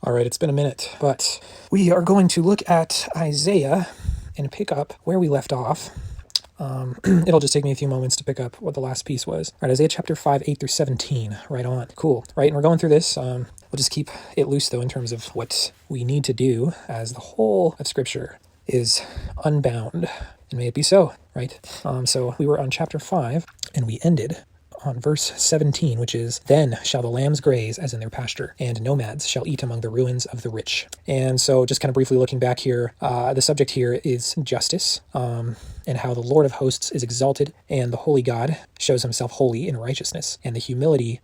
All right, it's been a minute, but we are going to look at Isaiah and pick up where we left off. It'll just take me a few moments to pick up what the last piece was. All right, Isaiah chapter 5, 8 through 17. Right on. Cool. Right, and we're going through this. We'll just keep it loose, though, in terms of what we need to do, as the whole of Scripture is unbound. And may it be so, right? So we were on chapter 5, and we ended on verse 17, which is, "Then shall the lambs graze as in their pasture, and nomads shall eat among the ruins of the rich." And so just kind of briefly looking back here, the subject here is justice, and how the Lord of hosts is exalted, and the holy God shows himself holy in righteousness, and the humility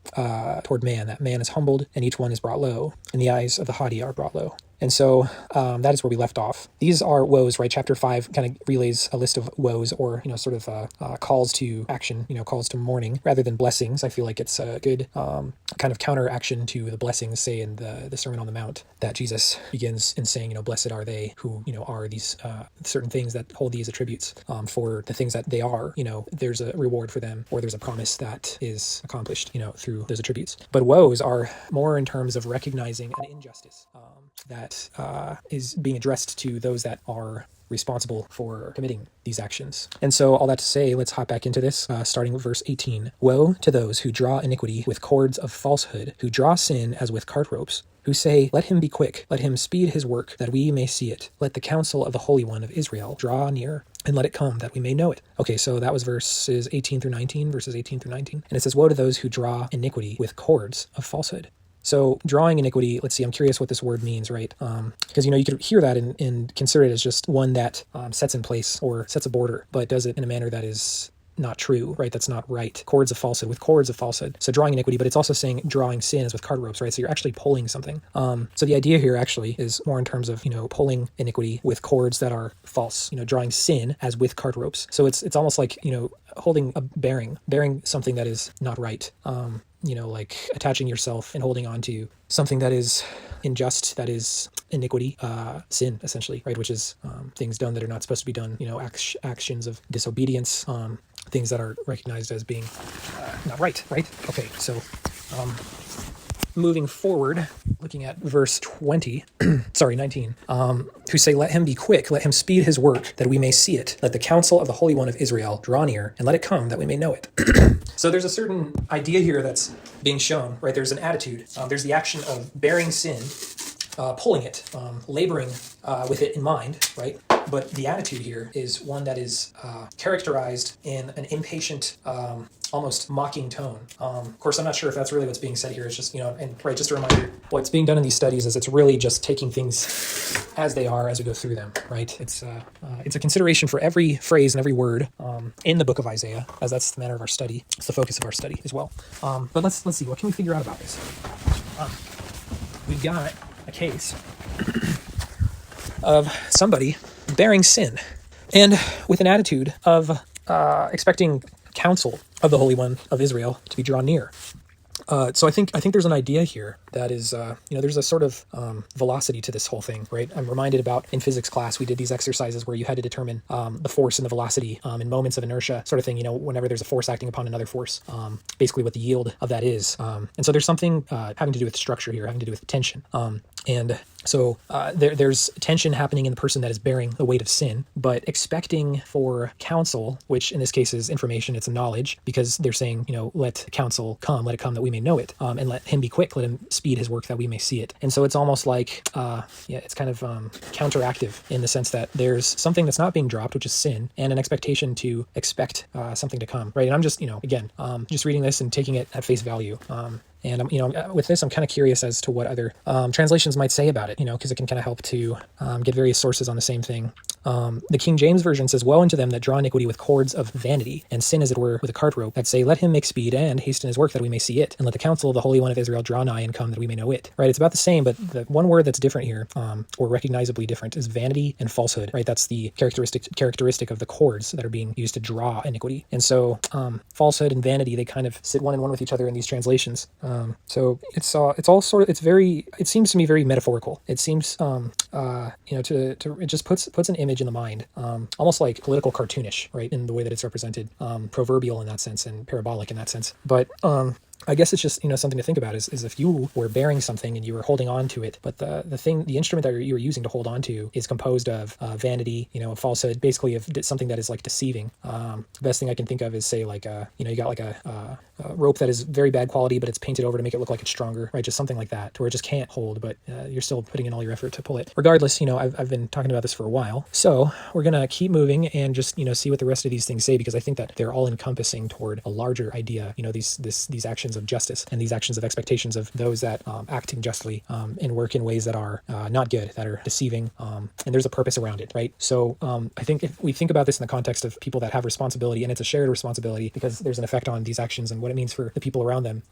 toward man, that man is humbled, and each one is brought low, and the eyes of the haughty are brought low. And so that is where we left off. These are woes, right? Chapter 5 kind of relays a list of woes, or, sort of calls to action, calls to mourning rather than blessings. I feel like it's a good kind of counteraction to the blessings, say, in the Sermon on the Mount, that Jesus begins in saying, blessed are they who, are these certain things that hold these attributes, for the things that they are, there's a reward for them, or there's a promise that is accomplished, through those attributes. But woes are more in terms of recognizing an injustice that is being addressed to those that are responsible for committing these actions. And so all that to say, let's hop back into this, starting with verse 18. "Woe to those who draw iniquity with cords of falsehood, who draw sin as with cart ropes, who say, let him be quick, let him speed his work, that we may see it. Let the counsel of the Holy One of Israel draw near, and let it come, that we may know it." Okay, so that was verses 18 through 19. And it says, "Woe to those who draw iniquity with cords of falsehood." So drawing iniquity, let's see, I'm curious what this word means, right? Because, you could hear that and consider it as just one that sets in place or sets a border, but does it in a manner that is not true, right? That's not right. Cords of falsehood, with cords of falsehood. So drawing iniquity, but it's also saying drawing sin as with cart ropes, right? So you're actually pulling something. So the idea here actually is more in terms of, pulling iniquity with cords that are false, drawing sin as with cart ropes. So it's almost like, holding a bearing something that is not right. Like attaching yourself and holding on to something that is unjust, that is iniquity, sin, essentially, right? Which is things done that are not supposed to be done, actions of disobedience, things that are recognized as being not right? Okay, so moving forward, looking at verse 19, who say, "Let him be quick, let him speed his work, that we may see it. Let the counsel of the Holy One of Israel draw near, and let it come, that we may know it." So there's a certain idea here that's being shown, right? There's an attitude. There's the action of bearing sin, pulling it, laboring with it in mind, right? But the attitude here is one that is characterized in an impatient, almost mocking tone. Of course, I'm not sure if that's really what's being said here. It's just, and right, just a reminder, what's being done in these studies is it's really just taking things as they are as we go through them, right? It's a consideration for every phrase and every word in the book of Isaiah, as that's the manner of our study. It's the focus of our study as well. But let's see, what can we figure out about this? We've got a case of somebody bearing sin, and with an attitude of expecting counsel of the Holy One of Israel to be drawn near. So I think there's an idea here that is, there's a sort of velocity to this whole thing, right? I'm reminded about in physics class, we did these exercises where you had to determine the force and the velocity in moments of inertia, sort of thing, whenever there's a force acting upon another force, basically what the yield of that is. And so there's something having to do with structure here, having to do with tension. And so there's tension happening in the person that is bearing the weight of sin, but expecting for counsel, which in this case is information, it's a knowledge, because they're saying, let counsel come, let it come that we may know it, and let him be quick, let him speed his work that we may see it. And so it's almost like, it's kind of counteractive in the sense that there's something that's not being dropped, which is sin, and an expectation to expect something to come, right? And I'm just, again, just reading this and taking it at face value. And with this, I'm kind of curious as to what other translations might say about it, because it can kind of help to get various sources on the same thing. The King James Version says, "Woe unto them that draw iniquity with cords of vanity, and sin as it were with a cart rope, that say, let him make speed and hasten his work that we may see it, and let the counsel of the Holy One of Israel draw nigh and come that we may know it." Right? It's about the same, but the one word that's different here, or recognizably different, is vanity and falsehood. Right? That's the characteristic of the cords that are being used to draw iniquity. And so falsehood and vanity, they kind of sit one in one with each other in these translations. So it's all sort of, it seems to me very metaphorical. It seems it just puts an image in the mind, almost like political cartoonish, right, in the way that it's represented, proverbial in that sense and parabolic in that sense. But I guess it's just, something to think about is if you were bearing something and you were holding on to it, but the instrument that you were using to hold on to is composed of vanity, of falsehood, basically of something that is like deceiving. The best thing I can think of is, say, like, you got like a rope that is very bad quality, but it's painted over to make it look like it's stronger, right? Just something like that, to where it just can't hold, but you're still putting in all your effort to pull it. Regardless, I've been talking about this for a while, so we're gonna keep moving and just see what the rest of these things say, because I think that they're all encompassing toward a larger idea. These actions of justice and these actions of expectations of those that acting justly and work in ways that are not good, that are deceiving, and there's a purpose around it, right? So I think if we think about this in the context of people that have responsibility, and it's a shared responsibility because there's an effect on these actions and what it means for the people around them,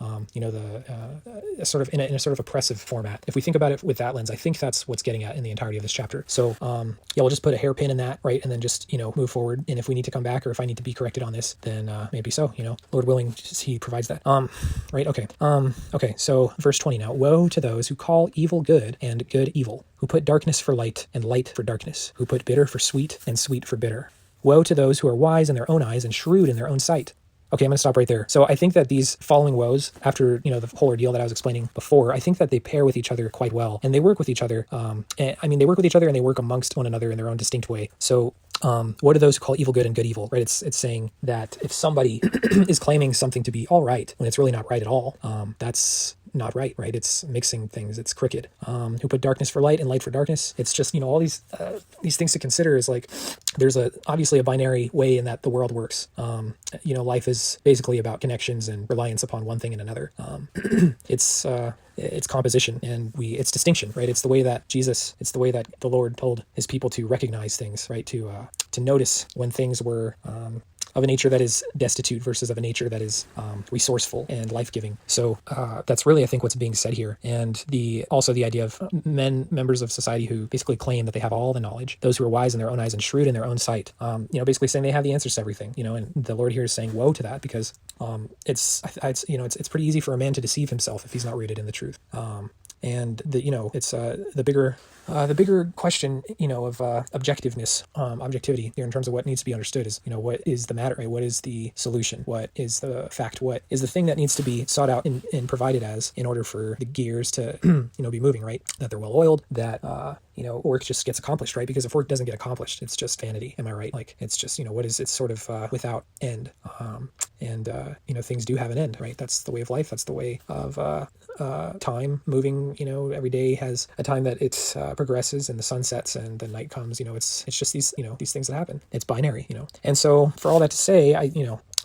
sort of in a sort of oppressive format. If we think about it with that lens, I think that's what's getting at in the entirety of this chapter. So we'll just put a hairpin in that, right? And then just, move forward. And if we need to come back, or if I need to be corrected on this, then maybe so, Lord willing, he provides that. Right. Okay. Okay. So verse 20 now, woe to those who call evil good and good evil, who put darkness for light and light for darkness, who put bitter for sweet and sweet for bitter. Woe to those who are wise in their own eyes and shrewd in their own sight. Okay, I'm going to stop right there. So I think that these following woes, after, the whole ordeal that I was explaining before, I think that they pair with each other quite well, and they work with each other. They work with each other, and they work amongst one another in their own distinct way. So what are those who call evil good and good evil, right? It's saying that if somebody is claiming something to be all right when it's really not right at all, that's not right? It's mixing things. It's crooked. Who put darkness for light and light for darkness. It's just, all these things to consider is like, there's obviously a binary way in that the world works. Life is basically about connections and reliance upon one thing and another. It's composition and it's distinction, right? It's the way that the Lord told his people to recognize things, right? To notice when things were of a nature that is destitute versus of a nature that is resourceful and life-giving. So that's really, I think, what's being said here. And also the idea of members of society who basically claim that they have all the knowledge, those who are wise in their own eyes and shrewd in their own sight, basically saying they have the answers to everything, and the Lord here is saying woe to that, because it's pretty easy for a man to deceive himself if he's not rooted in the truth. And it's the bigger question, of objectivity here in terms of what needs to be understood is, what is the matter, right? What is the solution? What is the fact? What is the thing that needs to be sought out and provided as in order for the gears to, be moving, right? That they're well oiled, that, work just gets accomplished, right? Because if work doesn't get accomplished, it's just vanity. Am I right? Like, it's just, it's sort of without end. Things do have an end, right? That's the way of life. That's the way of time moving. Every day has a time that it progresses and the sun sets and the night comes. It's just these things that happen. It's binary. And so for all that to say,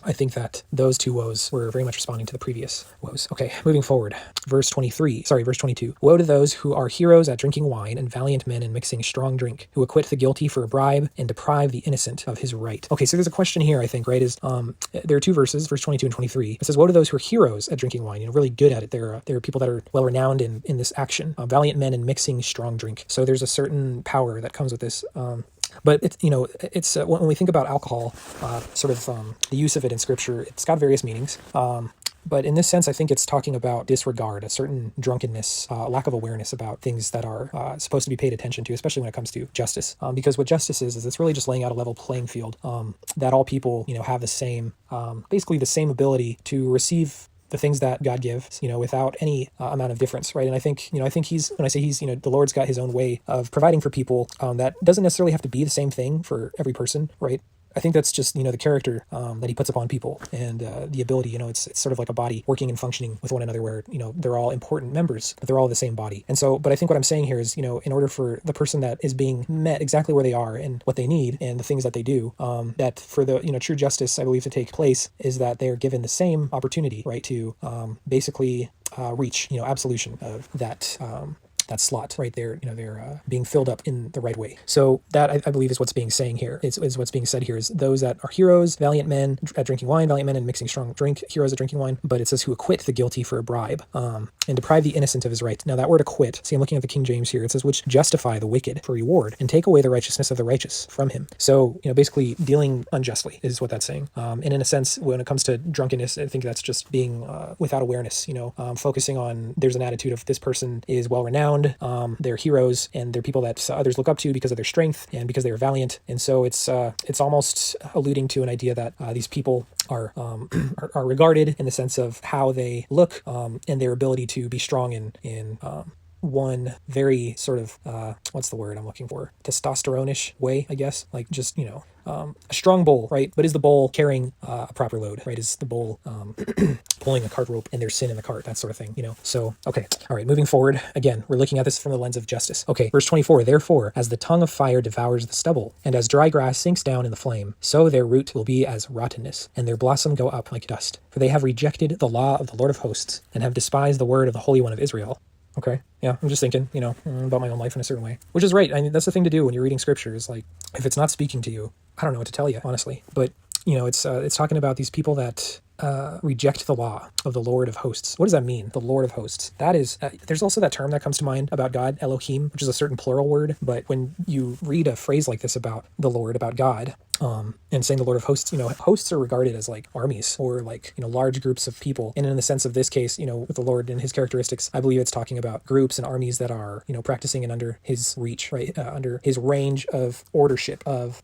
I think that those two woes were very much responding to the previous woes. Okay, moving forward. Verse 22. Woe to those who are heroes at drinking wine and valiant men in mixing strong drink, who acquit the guilty for a bribe and deprive the innocent of his right. Okay, so there's a question here, I think, right, is there are two verses, verse 22 and 23. It says, woe to those who are heroes at drinking wine, really good at it. There are people that are well-renowned in this action. Valiant men in mixing strong drink. So there's a certain power that comes with this. But it's when we think about alcohol, the use of it in Scripture, it's got various meanings. But in this sense, I think it's talking about disregard, a certain drunkenness, lack of awareness about things that are supposed to be paid attention to, especially when it comes to justice. Because what justice is it's really just laying out a level playing field, that all people, have the same, basically the same ability to receive the things that God gives, without any amount of difference, right? And I think when I say he's, the Lord's got his own way of providing for people, that doesn't necessarily have to be the same thing for every person, right? I think that's just, the character that he puts upon people and the ability, it's sort of like a body working and functioning with one another where, they're all important members, but they're all the same body. And so, but I think what I'm saying here is, in order for the person that is being met exactly where they are and what they need and the things that they do, that for the, true justice, I believe, to take place is that they are given the same opportunity, right, to basically reach, absolution of that slot right there. They're being filled up in the right way. So that I believe is what's being saying here. Is what's being said here is those that are heroes, valiant men at drinking wine, valiant men in mixing strong drink, heroes at drinking wine. But it says who acquit the guilty for a bribe, and deprive the innocent of his right. Now that word acquit, see, I'm looking at the King James here. It says which justify the wicked for reward and take away the righteousness of the righteous from him. So basically dealing unjustly is what that's saying. And in a sense, when it comes to drunkenness, I think that's just being without awareness. Focusing on there's an attitude of this person is well renowned. renowned, they're heroes, and they're people that others look up to because of their strength and because they are valiant. And so it's almost alluding to an idea that these people are regarded in the sense of how they look, and their ability to be strong in one very sort of what's the word I'm looking for, testosterone-ish way, I guess, like just a strong bull, right? But is the bull carrying a proper load, right? Is the bull pulling a cart rope and there's sin in the cart, that sort of thing, So, okay. All right. Moving forward. Again, we're looking at this from the lens of justice. Okay. Verse 24, therefore, as the tongue of fire devours the stubble, and as dry grass sinks down in the flame, so their root will be as rottenness, and their blossom go up like dust. For they have rejected the law of the Lord of hosts, and have despised the word of the Holy One of Israel. Okay. Yeah. I'm just thinking, about my own life in a certain way, which is right. I mean, that's the thing to do when you're reading scripture, is like, if it's not speaking to you, I don't know what to tell you, honestly. But, it's talking about these people that reject the law of the Lord of hosts. What does that mean? The Lord of hosts. That is, there's also that term that comes to mind about God, Elohim, which is a certain plural word. But when you read a phrase like this about the Lord, about God, and saying the Lord of hosts, hosts are regarded as like armies or like, large groups of people. And in the sense of this case, with the Lord and his characteristics, I believe it's talking about groups and armies that are, practicing and under his reach, right? Under his range of ordership of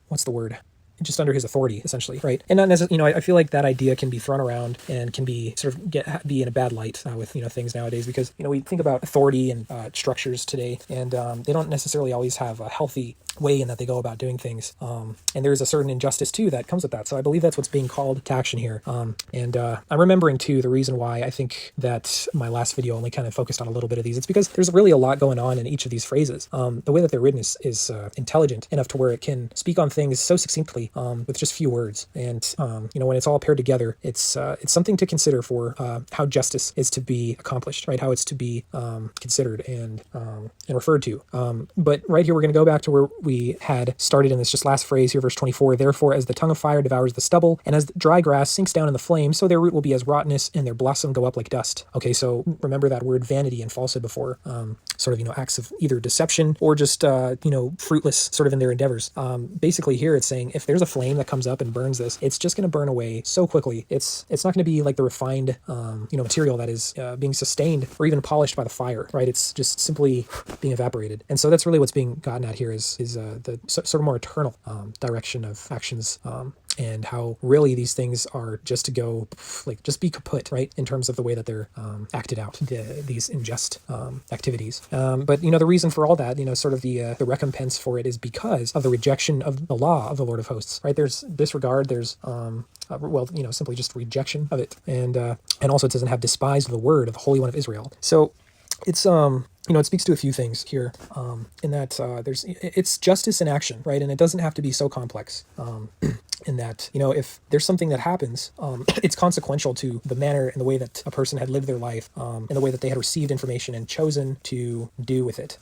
what's the word? Just under his authority, essentially, right? And not necessarily, I feel like that idea can be thrown around and can be sort of be in a bad light with things nowadays, because we think about authority and structures today, and they don't necessarily always have a healthy way in that they go about doing things, and there's a certain injustice too that comes with that. So I believe that's what's being called to action here. And I'm remembering too the reason why I think that my last video only kind of focused on a little bit of these. It's because there's really a lot going on in each of these phrases. The way that they're written is intelligent enough to where it can speak on things so succinctly with just few words. And when it's all paired together, it's something to consider for how justice is to be accomplished, right? How it's to be considered and referred to. But right here we're going to go back to where we had started in this just last phrase here, verse 24. Therefore, as the tongue of fire devours the stubble, and as the dry grass sinks down in the flame, so their root will be as rottenness, and their blossom go up like dust. Okay, so remember that word vanity and falsehood before, sort of acts of either deception or just fruitless sort of in their endeavors. Basically here it's saying if there's a flame that comes up and burns this, it's just going to burn away so quickly. It's not going to be like the refined material that is being sustained or even polished by the fire, right? It's just simply being evaporated. And so that's really what's being gotten at here is the sort of more eternal direction of actions, and how really these things are just to go, like, just be kaput, right? In terms of the way that they're acted out, these unjust activities. But, the reason for all that, sort of the recompense for it is because of the rejection of the law of the Lord of hosts, right? There's disregard, there's, simply just rejection of it. And also it doesn't have despised the word of the Holy One of Israel. So it's, it speaks to a few things here, in that it's justice in action, right? And it doesn't have to be so complex, in that, if there's something that happens, it's consequential to the manner and the way that a person had lived their life, and the way that they had received information and chosen to do with it.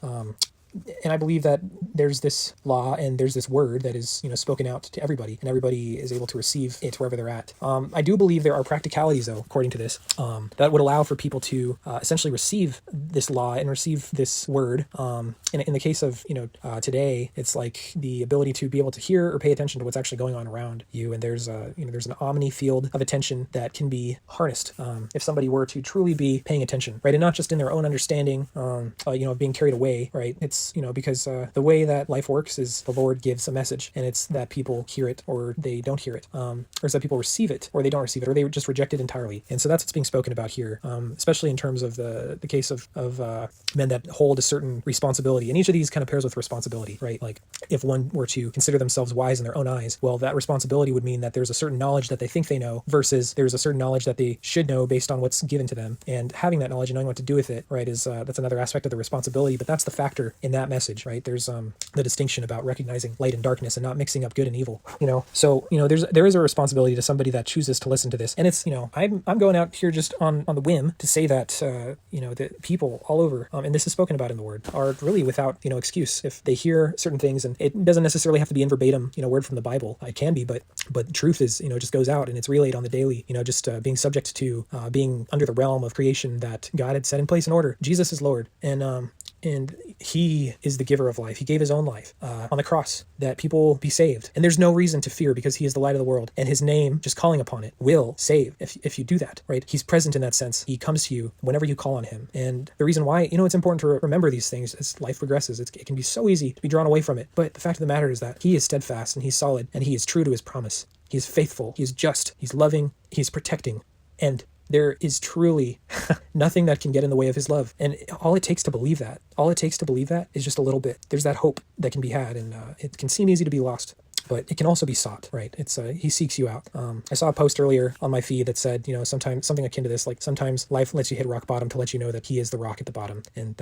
And I believe that there's this law and there's this word that is, spoken out to everybody, and everybody is able to receive it wherever they're at. I do believe there are practicalities, though, according to this, that would allow for people to essentially receive this law and receive this word. In the case of, today, it's like the ability to be able to hear or pay attention to what's actually going on around you. And there's there's an omni field of attention that can be harnessed if somebody were to truly be paying attention, right? And not just in their own understanding, being carried away, right? It's because the way that life works is the Lord gives a message, and it's that people hear it or they don't hear it, or it's that people receive it or they don't receive it, or they just reject it entirely. And so that's what's being spoken about here, especially in terms of the case of men that hold a certain responsibility. And each of these kind of pairs with responsibility, right? Like if one were to consider themselves wise in their own eyes, well, that responsibility would mean that there's a certain knowledge that they think they know versus there's a certain knowledge that they should know based on what's given to them. And having that knowledge and knowing what to do with it, right, is that's another aspect of the responsibility. But that's the factor in that message, right? There's the distinction about recognizing light and darkness and not mixing up good and evil, so there is a responsibility to somebody that chooses to listen to this. And it's I'm going out here just on the whim to say that that people all over, and this is spoken about in the word, are really without excuse if they hear certain things. And it doesn't necessarily have to be in verbatim word from the Bible. It can be, but truth is just goes out and it's relayed on the daily, just being subject to being under the realm of creation that God had set in place in order. Jesus is Lord, and And he is the giver of life. He gave his own life on the cross that people be saved. And there's no reason to fear because he is the light of the world. And his name, just calling upon it, will save if you do that, right? He's present in that sense. He comes to you whenever you call on him. And the reason why, it's important to remember these things as life progresses. It can be so easy to be drawn away from it. But the fact of the matter is that he is steadfast and he's solid and he is true to his promise. He is faithful. He is just. He's loving. He's protecting. And there is truly nothing that can get in the way of his love. And all it takes to believe that, is just a little bit. There's that hope that can be had. And it can seem easy to be lost, but it can also be sought, right? It's he seeks you out. I saw a post earlier on my feed that said, sometimes something akin to this, like sometimes life lets you hit rock bottom to let you know that he is the rock at the bottom. And,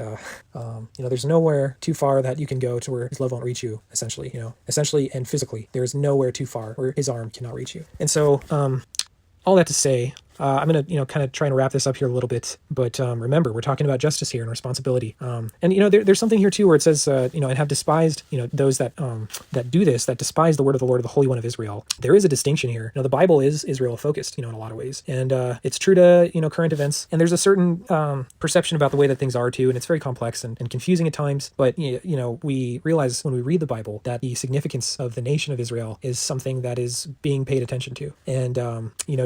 there's nowhere too far that you can go to where his love won't reach you, essentially and physically. There is nowhere too far where his arm cannot reach you. And so, all that to say, I'm going to, kind of try and wrap this up here a little bit, but remember, we're talking about justice here and responsibility. And, there's something here too where it says, and have despised, those that do this, that despise the word of the Lord, the Holy One of Israel. There is a distinction here. The Bible is Israel focused, in a lot of ways. And it's true to, current events. And there's a certain perception about the way that things are too. And it's very complex and confusing at times. But, we realize when we read the Bible that the significance of the nation of Israel is something that is being paid attention to. And,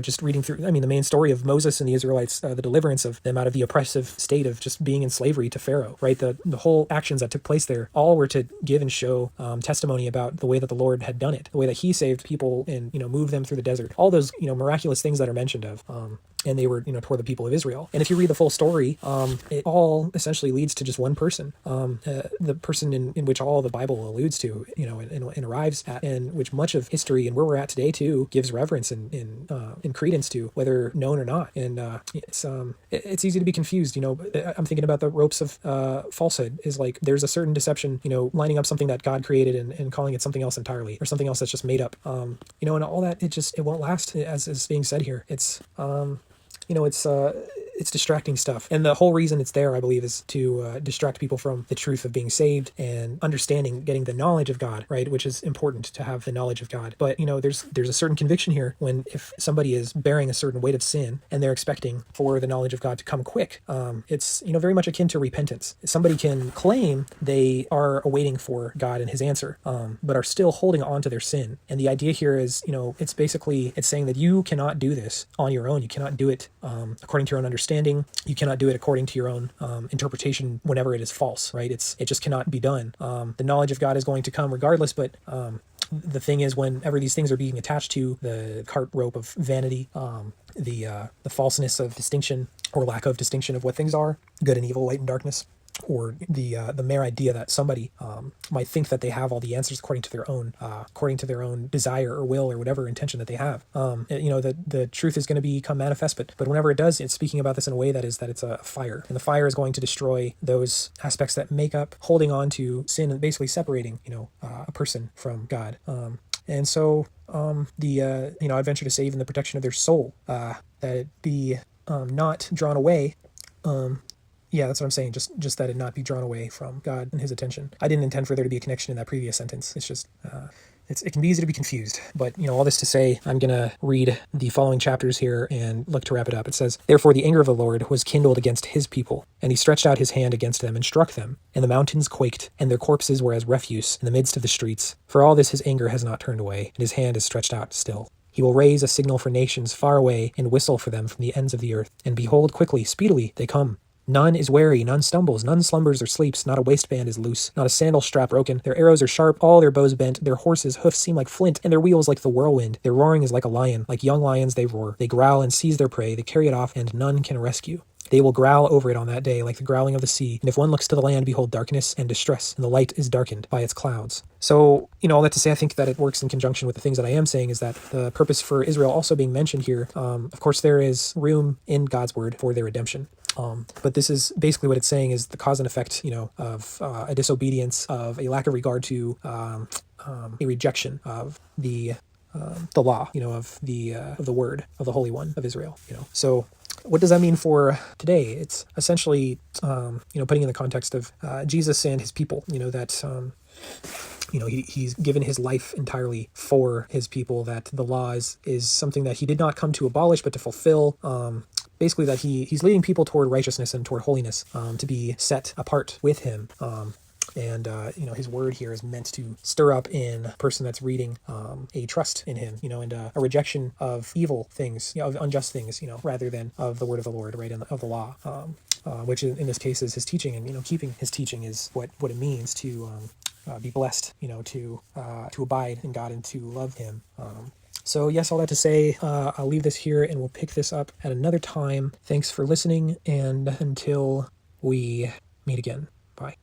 just reading through, the main story of Moses and the Israelites, the deliverance of them out of the oppressive state of just being in slavery to Pharaoh, right? The whole actions that took place there all were to give and show testimony about the way that the Lord had done it, the way that he saved people and, moved them through the desert, all those, miraculous things that are mentioned of. And they were, toward the people of Israel. And if you read the full story, it all essentially leads to just one person, the person in which all the Bible alludes to, and arrives at, and which much of history and where we're at today too gives reverence and credence to, whether known or not. And it's easy to be confused. I'm thinking about the ropes of falsehood. Is like there's a certain deception, lining up something that God created and calling it something else entirely, or something else that's just made up. And all that it won't last, as is being said here. It's distracting stuff. And the whole reason it's there, I believe, is to distract people from the truth of being saved and understanding, getting the knowledge of God, right? Which is important to have the knowledge of God. But, there's a certain conviction here when if somebody is bearing a certain weight of sin and they're expecting for the knowledge of God to come quick, it's, very much akin to repentance. Somebody can claim they are awaiting for God and his answer, but are still holding on to their sin. And the idea here is, it's saying that you cannot do this on your own. You cannot do it according to your own understanding. You cannot do it according to your own interpretation whenever it is false, right? It just cannot be done. The knowledge of God is going to come regardless, but the thing is, whenever these things are being attached to the cart rope of vanity, the falseness of distinction or lack of distinction of what things are, good and evil, light and darkness, or the mere idea that somebody might think that they have all the answers according to their own desire or will or whatever intention that they have. The truth is going to become manifest, but whenever it does, it's speaking about this in a way that it's a fire, and the fire is going to destroy those aspects that make up holding on to sin and basically separating a person from God. And so I venture to say even the protection of their soul, that it be not drawn away. Yeah, that's what I'm saying. Just that it not be drawn away from God and his attention. I didn't intend for there to be a connection in that previous sentence. It's just, it can be easy to be confused. But, all this to say, I'm going to read the following chapters here and look to wrap it up. It says, "Therefore the anger of the Lord was kindled against his people, and he stretched out his hand against them and struck them. And the mountains quaked, and their corpses were as refuse in the midst of the streets. For all this his anger has not turned away, and his hand is stretched out still. He will raise a signal for nations far away and whistle for them from the ends of the earth. And behold, quickly, speedily, they come. None is wary, none stumbles, none slumbers or sleeps, not a waistband is loose, not a sandal strap broken. Their arrows are sharp, all their bows bent, their horses' hoofs seem like flint, and their wheels like the whirlwind. Their roaring is like a lion, like young lions they roar. They growl and seize their prey, they carry it off, and none can rescue. They will growl over it on that day, like the growling of the sea. And if one looks to the land, behold darkness and distress, and the light is darkened by its clouds." So, all that to say, I think that it works in conjunction with the things that I am saying, is that the purpose for Israel also being mentioned here, of course, there is room in God's word for their redemption. But this is basically what it's saying is the cause and effect, of a disobedience, of a lack of regard to a rejection of the law, of the word of the Holy One of Israel. So what does that mean for today? It's essentially, putting in the context of Jesus and his people. That he's given his life entirely for his people. That the law is something that he did not come to abolish, but to fulfill. basically that he's leading people toward righteousness and toward holiness, to be set apart with him. And his word here is meant to stir up in a person that's reading a trust in him, and a rejection of evil things, of unjust things, rather than of the word of the Lord, right, and of the law, which in this case is his teaching. And keeping his teaching is what it means to be blessed, to abide in God and to love him. So yes, all that to say, I'll leave this here and we'll pick this up at another time. Thanks for listening, and until we meet again. Bye.